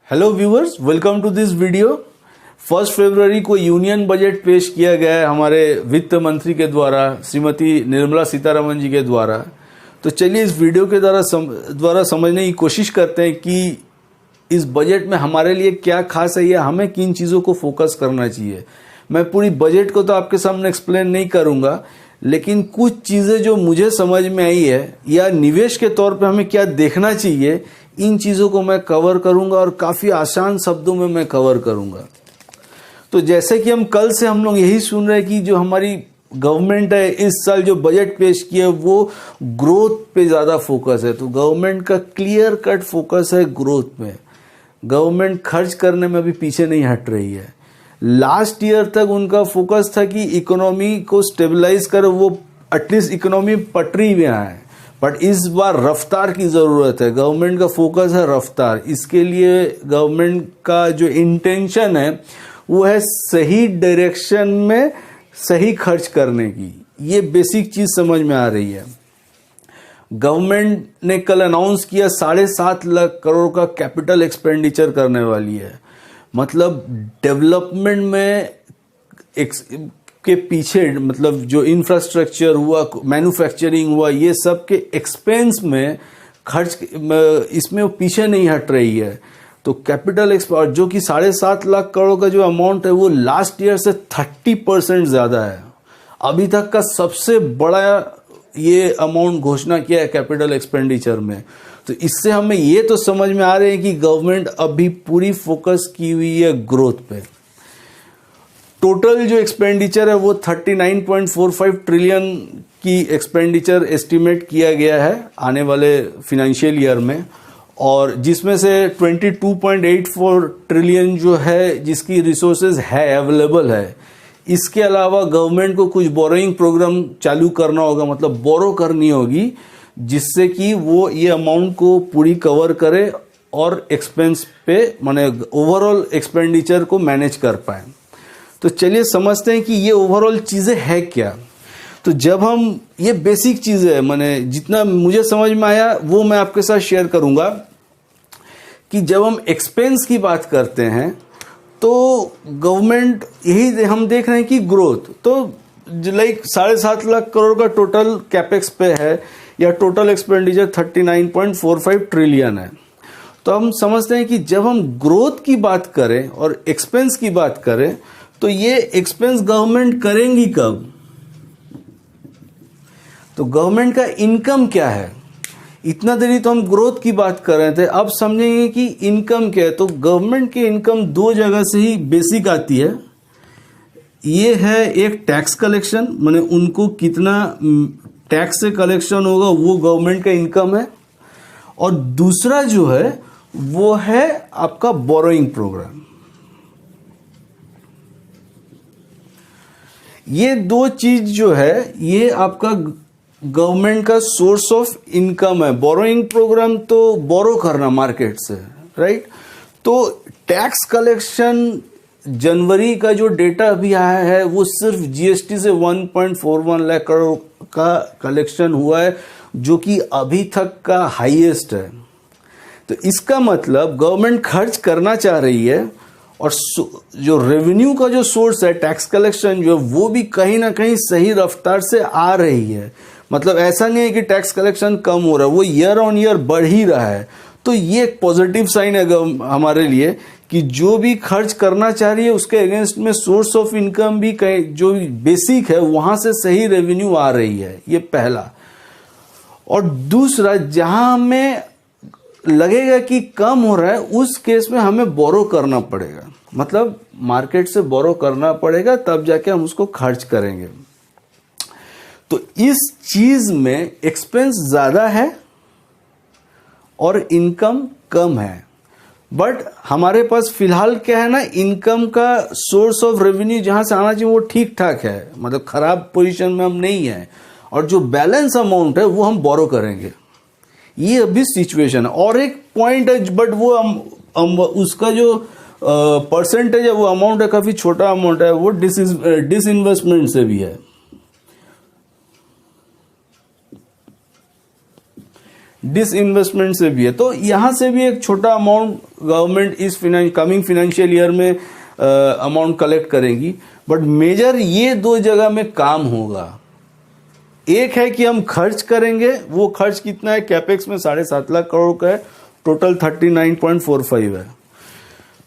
Hello viewers, welcome to this video. 1 फरवरी को union budget पेश किया गया है हमारे वित्त मंत्री के द्वारा, श्रीमती निर्मला सीतारमण जी के द्वारा। तो चलिए इस वीडियो के द्वारा समझने की कोशिश करते हैं कि इस बजट में हमारे लिए क्या खास है या हमें किन चीज़ों को फोकस करना चाहिए। मैं पूरी बजट को तो आपके सामने एक्सप्लेन नहीं करूंगा, लेकिन कुछ चीज़ें जो मुझे समझ में आई है या निवेश के तौर पे हमें क्या देखना चाहिए, इन चीज़ों को मैं कवर करूंगा और काफ़ी आसान शब्दों में मैं कवर करूंगा। तो जैसे कि हम लोग यही सुन रहे हैं कि जो हमारी गवर्नमेंट है इस साल जो बजट पेश किया वो ग्रोथ पे ज़्यादा फोकस है। तो गवर्नमेंट का क्लियर कट फोकस है ग्रोथ में। गवर्नमेंट खर्च करने में अभी पीछे नहीं हट रही है। लास्ट ईयर तक उनका फोकस था कि इकोनॉमी को स्टेबलाइज कर वो एटलीस्ट इकोनॉमी पटरी में आए, बट इस बार रफ्तार की ज़रूरत है। गवर्नमेंट का फोकस है रफ्तार। इसके लिए गवर्नमेंट का जो इंटेंशन है वो है सही डायरेक्शन में सही खर्च करने की। ये बेसिक चीज़ समझ में आ रही है। गवर्नमेंट ने कल अनाउंस किया 7.5 लाख करोड़ का कैपिटल एक्सपेंडिचर करने वाली है। मतलब डेवलपमेंट में के पीछे, मतलब जो इंफ्रास्ट्रक्चर हुआ, मैन्युफैक्चरिंग हुआ, ये सब के एक्सपेंस में खर्च इसमें वो पीछे नहीं हट रही है। तो कैपिटल एक्सपेंडिचर जो कि 7.5 लाख करोड़ का जो अमाउंट है वो लास्ट ईयर से 30% ज़्यादा है। अभी तक का सबसे बड़ा ये अमाउंट घोषणा किया है कैपिटल एक्सपेंडिचर में। तो इससे हमें ये तो समझ में आ रहे हैं कि गवर्नमेंट अभी पूरी फोकस की हुई है ग्रोथ पे। टोटल जो एक्सपेंडिचर है वो 39.45 ट्रिलियन की एक्सपेंडिचर एस्टिमेट किया गया है आने वाले फिनेंशियल ईयर में, और जिसमें से 22.84 ट्रिलियन जो है जिसकी रिसोर्सेज है अवेलेबल है। इसके अलावा गवर्नमेंट को कुछ बोरोइंग प्रोग्राम चालू करना होगा, मतलब बोरो करनी होगी, जिससे कि वो ये अमाउंट को पूरी कवर करे और एक्सपेंस पे माने ओवरऑल एक्सपेंडिचर को मैनेज कर पाए। तो चलिए समझते हैं कि ये ओवरऑल चीज़ें है क्या। तो जब हम ये बेसिक चीज़ें है, माने जितना मुझे समझ में आया वो मैं आपके साथ शेयर करूंगा कि जब हम एक्सपेंस की बात करते हैं तो गवर्नमेंट यही हम देख रहे हैं कि ग्रोथ तो लाइक 7.5 लाख करोड़ का टोटल कैपेक्स पे है या टोटल एक्सपेंडिचर 39.45 ट्रिलियन है। तो हम समझते हैं कि जब हम ग्रोथ की बात करें और एक्सपेंस की बात करें तो ये एक्सपेंस गवर्नमेंट करेंगी कब। तो गवर्नमेंट का इनकम क्या है। इतना देरी तो हम ग्रोथ की बात कर रहे थे, अब समझेंगे कि इनकम क्या है। तो गवर्नमेंट की इनकम 2 जगह से ही बेसिक आती है। ये है एक टैक्स कलेक्शन, माने उनको कितना टैक्स से कलेक्शन होगा वो गवर्नमेंट का इनकम है, और दूसरा जो है वो है आपका बोरोइंग प्रोग्राम। ये 2 चीज जो है ये आपका गवर्नमेंट का सोर्स ऑफ इनकम है। बोरोइंग प्रोग्राम तो बोरो करना मार्केट से, राइट। तो टैक्स कलेक्शन जनवरी का जो डेटा अभी आया है वो सिर्फ जीएसटी से 1.41 लाख करोड़ का कलेक्शन हुआ है, जो कि अभी तक का हाईएस्ट है। तो इसका मतलब गवर्नमेंट खर्च करना चाह रही है, और जो रेवेन्यू का जो सोर्स है टैक्स कलेक्शन जो वो भी कहीं ना कहीं सही रफ्तार से आ रही है। मतलब ऐसा नहीं है कि टैक्स कलेक्शन कम हो रहा है, वो ईयर ऑन ईयर बढ़ ही रहा है। तो ये एक पॉजिटिव साइन है हमारे लिए कि जो भी खर्च करना चाह रही है उसके अगेंस्ट में सोर्स ऑफ इनकम भी कहीं जो बेसिक है वहां से सही रेवेन्यू आ रही है। ये पहला। और दूसरा, जहां हमें लगेगा कि कम हो रहा है उस केस में हमें बोरो करना पड़ेगा, मतलब मार्केट से बोरो करना पड़ेगा, तब जाके हम उसको खर्च करेंगे। तो इस चीज में एक्सपेंस ज्यादा है और इनकम कम है, बट हमारे पास फिलहाल क्या है ना, इनकम का सोर्स ऑफ रेवेन्यू जहां से आना चाहिए वो ठीक ठाक है, मतलब खराब पोजीशन में हम नहीं है, और जो बैलेंस अमाउंट है वो हम बोरो करेंगे। ये अभी सिचुएशन है। और एक पॉइंट है, बट वो उसका जो परसेंटेज है वो अमाउंट है, काफी छोटा अमाउंट है, वो डिसइन्वेस्टमेंट से भी है। डिसइन्वेस्टमेंट से भी है। तो यहाँ से भी एक छोटा अमाउंट गवर्नमेंट इस कमिंग फाइनेंशियल ईयर में अमाउंट कलेक्ट करेगी। बट मेजर ये दो जगह में काम होगा। एक है कि हम खर्च करेंगे, वो खर्च कितना है, कैपेक्स में 7.5 लाख करोड़ का है, टोटल 39.45 है।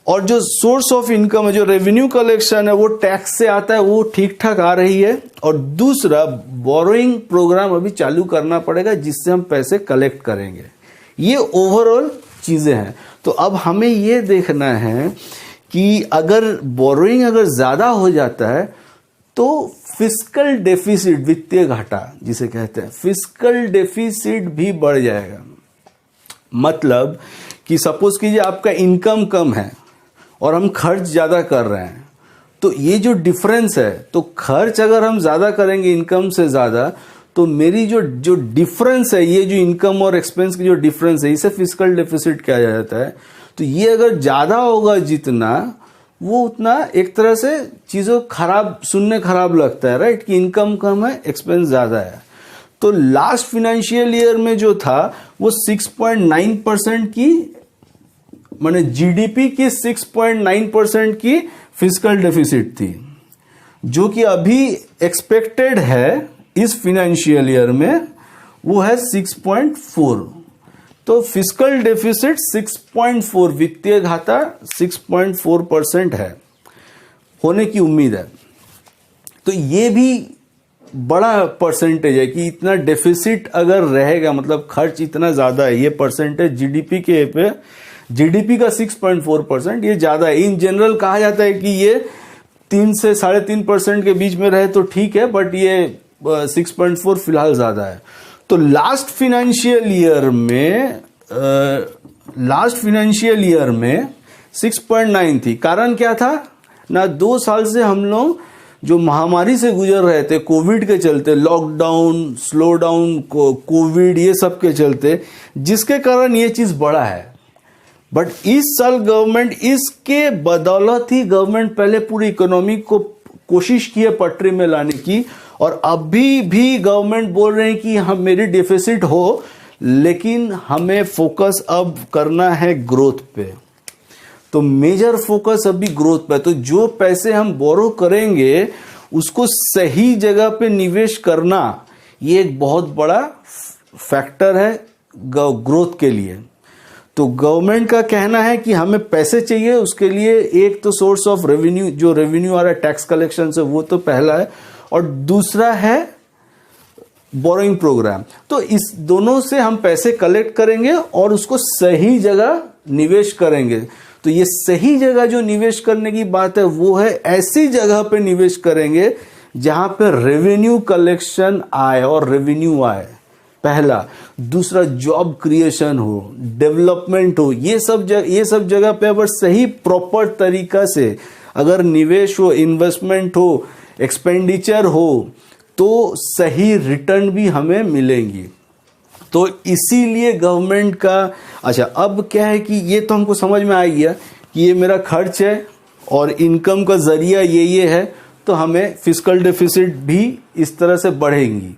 और जो सोर्स ऑफ इनकम है, जो रेवेन्यू कलेक्शन है, वो टैक्स से आता है, वो ठीक ठाक आ रही है। और दूसरा बोरोइंग प्रोग्राम अभी चालू करना पड़ेगा जिससे हम पैसे कलेक्ट करेंगे। ये ओवरऑल चीजें हैं। तो अब हमें ये देखना है कि अगर बोरोइंग अगर ज्यादा हो जाता है तो फिस्कल डेफिसिट, वित्तीय घाटा जिसे कहते हैं, फिस्कल डेफिसिट भी बढ़ जाएगा। मतलब कि सपोज कीजिए आपका इनकम कम है और हम खर्च ज्यादा कर रहे हैं, तो ये जो डिफरेंस है, तो खर्च अगर हम ज्यादा करेंगे इनकम से ज्यादा, तो मेरी जो डिफरेंस है, ये जो इनकम और एक्सपेंस की जो डिफरेंस है, इसे फिस्कल डेफिसिट कहा जाता है। तो ये अगर ज्यादा होगा जितना, वो उतना एक तरह से चीजों खराब, सुनने खराब लगता है, राइट, कि इनकम कम है, एक्सपेंस ज्यादा है। तो लास्ट फाइनेंशियल ईयर में जो था वो 6.9% की, माने जीडीपी की 6.9% की फिस्कल डेफिसिट थी, जो कि अभी एक्सपेक्टेड है इस फाइनेंशियल ईयर में वो है 6.4। तो फिस्कल डेफिसिट 6.4, वित्तीय घाटा 6.4% है, होने की उम्मीद है। तो ये भी बड़ा परसेंटेज है कि इतना डेफिसिट अगर रहेगा, मतलब खर्च इतना ज्यादा है, ये परसेंटेज जीडीपी के पे, जीडीपी का 6.4%, ये ज्यादा है। इन जनरल कहा जाता है कि ये 3 से 3.5% के बीच में रहे तो ठीक है, बट ये 6.4 फिलहाल ज्यादा है। तो लास्ट फाइनेंशियल ईयर में 6.9 थी। कारण क्या था ना, 2 साल से हम लोग जो महामारी से गुजर रहे थे, कोविड के चलते, लॉकडाउन, स्लो डाउन, कोविड, ये सब के चलते, जिसके कारण ये चीज बढ़ा है। बट इस साल गवर्नमेंट, इसके बदौलत ही गवर्नमेंट पहले पूरी इकोनॉमी को कोशिश की है पटरी में लाने की, और अभी भी गवर्नमेंट बोल रहे हैं कि हम, मेरी डेफिसिट हो, लेकिन हमें फोकस अब करना है ग्रोथ पे। तो मेजर फोकस अभी ग्रोथ पे। तो जो पैसे हम बोरो करेंगे उसको सही जगह पे निवेश करना, ये एक बहुत बड़ा फैक्टर है ग्रोथ के लिए। तो गवर्नमेंट का कहना है कि हमें पैसे चाहिए, उसके लिए एक तो सोर्स ऑफ रेवेन्यू, जो रेवेन्यू आ रहा है टैक्स कलेक्शन से, वो तो पहला है, और दूसरा है बोरोइंग प्रोग्राम। तो इस दोनों से हम पैसे कलेक्ट करेंगे और उसको सही जगह निवेश करेंगे। तो ये सही जगह जो निवेश करने की बात है, वो है ऐसी जगह पे निवेश करेंगे जहां पे रेवेन्यू कलेक्शन आए और रेवेन्यू आए, पहला। दूसरा, जॉब क्रिएशन हो, डेवलपमेंट हो, ये सब जगह पे अगर सही प्रॉपर तरीका से अगर निवेश हो, इन्वेस्टमेंट हो, एक्सपेंडिचर हो, तो सही रिटर्न भी हमें मिलेंगी। तो इसीलिए गवर्नमेंट का, अच्छा अब क्या है कि ये तो हमको समझ में आ गया कि ये मेरा खर्च है और इनकम का जरिया ये है, तो हमें फिस्कल डेफिसिट भी इस तरह से बढ़ेंगी।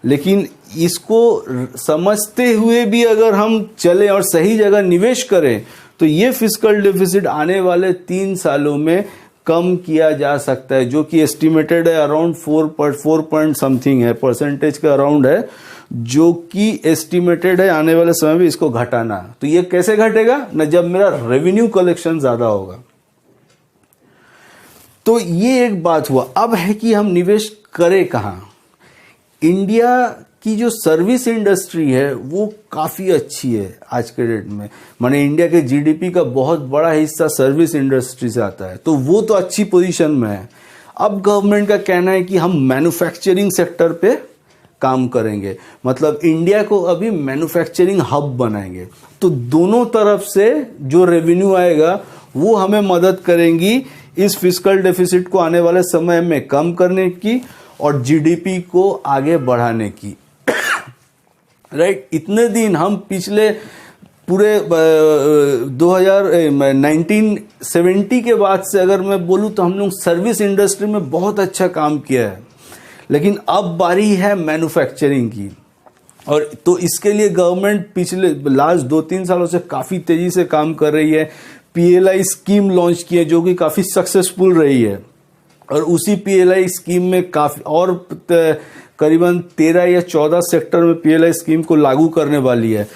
लेकिन इसको समझते हुए भी अगर हम चलें और सही जगह निवेश करें, तो ये फिस्कल डेफिसिट आने वाले 3 सालों में कम किया जा सकता है, जो कि एस्टिमेटेड है अराउंड 4 पॉइंट समथिंग है, परसेंटेज का अराउंड है, जो कि एस्टिमेटेड है आने वाले समय में इसको घटाना। तो ये कैसे घटेगा ना, जब मेरा रेवेन्यू कलेक्शन ज्यादा होगा। तो ये एक बात हुआ। अब है कि हम निवेश करें कहां। इंडिया की जो सर्विस इंडस्ट्री है वो काफी अच्छी है आज के डेट में, माने इंडिया के जीडीपी का बहुत बड़ा हिस्सा सर्विस इंडस्ट्री से आता है, तो वो तो अच्छी पोजीशन में है। अब गवर्नमेंट का कहना है कि हम मैन्युफैक्चरिंग सेक्टर पे काम करेंगे, मतलब इंडिया को अभी मैन्युफैक्चरिंग हब बनाएंगे। तो दोनों तरफ से जो रेवेन्यू आएगा वो हमें मदद करेंगी इस फिस्कल डेफिसिट को आने वाले समय में कम करने की और जीडीपी को आगे बढ़ाने की। राइट, इतने दिन हम पिछले पूरे 1970 के बाद से अगर मैं बोलूं तो हम लोग सर्विस इंडस्ट्री में बहुत अच्छा काम किया है, लेकिन अब बारी है मैन्युफैक्चरिंग की। और तो इसके लिए गवर्नमेंट पिछले लास्ट 2-3 सालों से काफ़ी तेज़ी से काम कर रही है। PLI स्कीम लॉन्च की है जो कि काफ़ी सक्सेसफुल रही है, और उसी PLI स्कीम में काफ़ी और करीबन 13 या 14 सेक्टर में PLI स्कीम को लागू करने वाली है।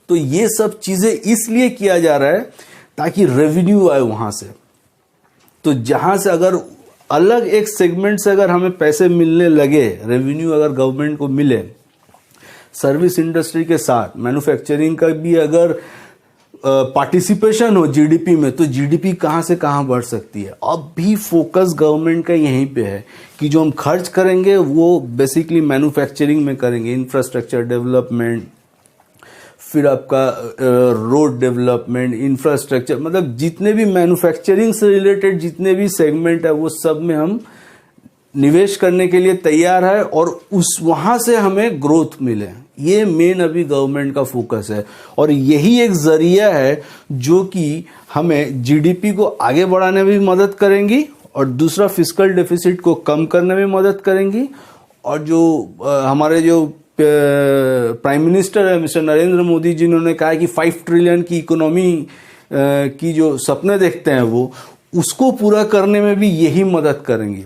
तो ये सब चीज़ें इसलिए किया जा रहा है ताकि रेवेन्यू आए वहाँ से। तो जहाँ से अगर अलग एक सेगमेंट से अगर हमें पैसे मिलने लगे, रेवेन्यू अगर गवर्नमेंट को मिले, सर्विस इंडस्ट्री के साथ मैन्युफैक्चरिंग का भी अगर पार्टिसिपेशन हो जीडीपी में, तो जीडीपी कहाँ से कहाँ बढ़ सकती है। अब भी फोकस गवर्नमेंट का यहीं पे है कि जो हम खर्च करेंगे वो बेसिकली मैन्युफैक्चरिंग में करेंगे, इंफ्रास्ट्रक्चर डेवलपमेंट, फिर आपका रोड डेवलपमेंट, इंफ्रास्ट्रक्चर, मतलब जितने भी मैन्युफैक्चरिंग से रिलेटेड जितने भी सेगमेंट है वो सब में हम निवेश करने के लिए तैयार है, और उस वहाँ से हमें ग्रोथ मिले। ये मेन अभी गवर्नमेंट का फोकस है, और यही एक जरिया है जो कि हमें जीडीपी को आगे बढ़ाने में भी मदद करेंगी, और दूसरा फिस्कल डेफिसिट को कम करने में मदद करेंगी। और जो हमारे जो प्राइम मिनिस्टर है मिस्टर नरेंद्र मोदी, जिन्होंने कहा है कि 5 ट्रिलियन की इकोनॉमी की जो सपने देखते हैं वो, उसको पूरा करने में भी यही मदद करेंगी।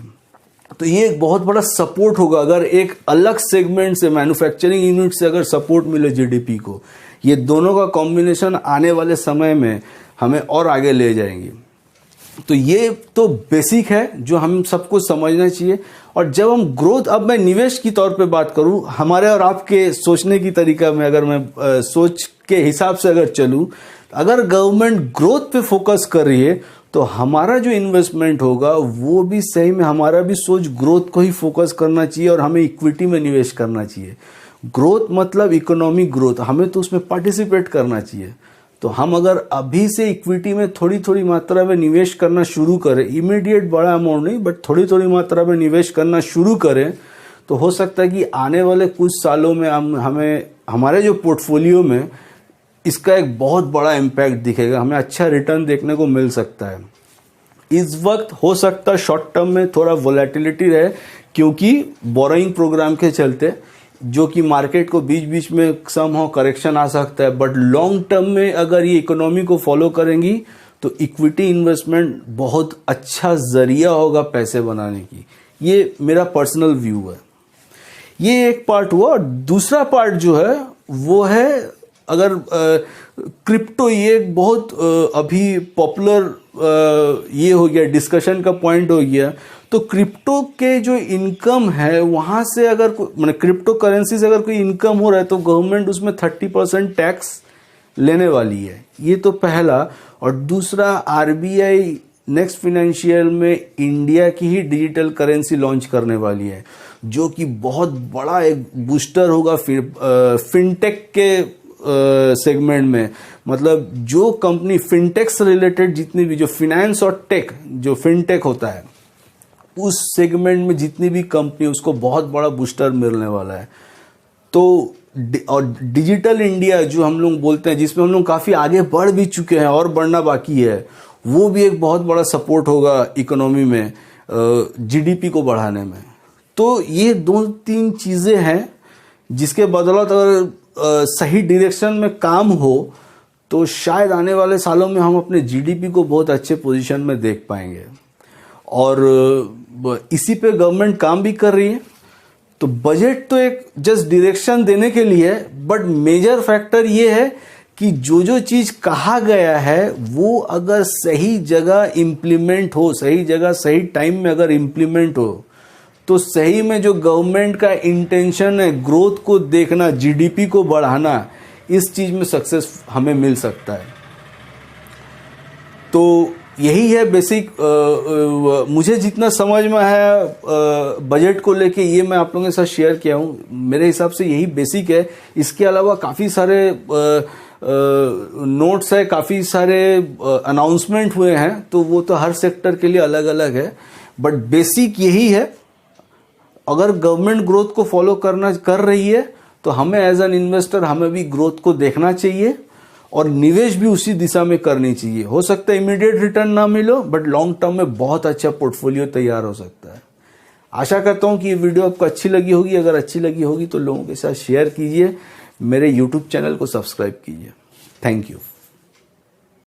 तो ये एक बहुत बड़ा सपोर्ट होगा अगर एक अलग सेगमेंट से, मैन्युफैक्चरिंग यूनिट से अगर सपोर्ट मिले जीडीपी को। ये दोनों का कॉम्बिनेशन आने वाले समय में हमें और आगे ले जाएंगे। तो ये तो बेसिक है जो हम सबको समझना चाहिए। और जब हम ग्रोथ, अब मैं निवेश की तौर पे बात करूं, हमारे और आपके सोचने की तरीका में अगर मैं सोच के हिसाब से अगर चलूं, अगर गवर्नमेंट ग्रोथ पे फोकस कर रही है तो हमारा जो इन्वेस्टमेंट होगा वो भी सही में, हमारा भी सोच ग्रोथ को ही फोकस करना चाहिए, और हमें इक्विटी में निवेश करना चाहिए। ग्रोथ मतलब इकोनॉमिक ग्रोथ, हमें तो उसमें पार्टिसिपेट करना चाहिए। तो हम अगर अभी से इक्विटी में थोड़ी थोड़ी मात्रा में निवेश करना शुरू करें, इमीडिएट बड़ा अमाउंट नहीं बट थोड़ी थोड़ी मात्रा में निवेश करना शुरू करें, तो हो सकता है कि आने वाले कुछ सालों में हमें हमारे जो पोर्टफोलियो में इसका एक बहुत बड़ा इम्पैक्ट दिखेगा, हमें अच्छा रिटर्न देखने को मिल सकता है। इस वक्त हो सकता है शॉर्ट टर्म में थोड़ा वोलेटिलिटी रहे, क्योंकि बोरोइंग प्रोग्राम के चलते जो कि मार्केट को बीच बीच में समहाउ करेक्शन आ सकता है, बट लॉन्ग टर्म में अगर ये इकोनॉमी को फॉलो करेंगी तो इक्विटी इन्वेस्टमेंट बहुत अच्छा जरिया होगा पैसे बनाने की। ये मेरा पर्सनल व्यू है। ये एक पार्ट हुआ। और दूसरा पार्ट जो है वो है, अगर क्रिप्टो, ये एक बहुत अभी पॉपुलर ये हो गया, डिस्कशन का पॉइंट हो गया। तो क्रिप्टो के जो इनकम है वहाँ से अगर मतलब क्रिप्टो करेंसी से अगर कोई इनकम हो रहा है तो गवर्नमेंट उसमें 30% टैक्स लेने वाली है। ये तो पहला। और दूसरा, आरबीआई नेक्स्ट फाइनेंशियल में इंडिया की ही डिजिटल करेंसी लॉन्च करने वाली है, जो कि बहुत बड़ा एक बूस्टर होगा फिनटेक के सेगमेंट में। मतलब जो कंपनी फिनटेक से रिलेटेड जितनी भी, जो फाइनेंस और टेक, जो फिनटेक होता है उस सेगमेंट में जितनी भी कंपनी, उसको बहुत बड़ा बूस्टर मिलने वाला है। तो और डिजिटल इंडिया जो हम लोग बोलते हैं, जिसमें हम लोग काफ़ी आगे बढ़ भी चुके हैं और बढ़ना बाकी है, वो भी एक बहुत बड़ा सपोर्ट होगा इकोनॉमी में, जीडीपी को बढ़ाने में। तो ये 2-3 चीज़ें हैं जिसके बदौलत अगर सही डायरेक्शन में काम हो तो शायद आने वाले सालों में हम अपने जीडीपी को बहुत अच्छे पोजीशन में देख पाएंगे। और इसी पे गवर्नमेंट काम भी कर रही है। तो बजट तो एक जस्ट डायरेक्शन देने के लिए है, बट मेजर फैक्टर ये है कि जो जो चीज़ कहा गया है वो अगर सही जगह इम्प्लीमेंट हो, सही जगह सही टाइम में अगर इम्प्लीमेंट हो, तो सही में जो गवर्नमेंट का इंटेंशन है ग्रोथ को देखना, जीडीपी को बढ़ाना, इस चीज़ में सक्सेस हमें मिल सकता है। तो यही है बेसिक, मुझे जितना समझ में आया बजट को लेके, ये मैं आप लोगों के साथ शेयर किया हूँ। मेरे हिसाब से यही बेसिक है। इसके अलावा काफ़ी सारे नोट्स है, काफ़ी सारे अनाउंसमेंट हुए हैं, तो वो तो हर सेक्टर के लिए अलग अलग है, बट बेसिक यही है। अगर गवर्नमेंट ग्रोथ को फॉलो कर रही है तो हमें एज एन इन्वेस्टर हमें भी ग्रोथ को देखना चाहिए और निवेश भी उसी दिशा में करनी चाहिए। हो सकता है इमीडिएट रिटर्न ना मिलो, बट लॉन्ग टर्म में बहुत अच्छा पोर्टफोलियो तैयार हो सकता है। आशा करता हूँ कि ये वीडियो आपको अच्छी लगी होगी। अगर अच्छी लगी होगी तो लोगों के साथ शेयर कीजिए, मेरे YouTube चैनल को सब्सक्राइब कीजिए। Thank you.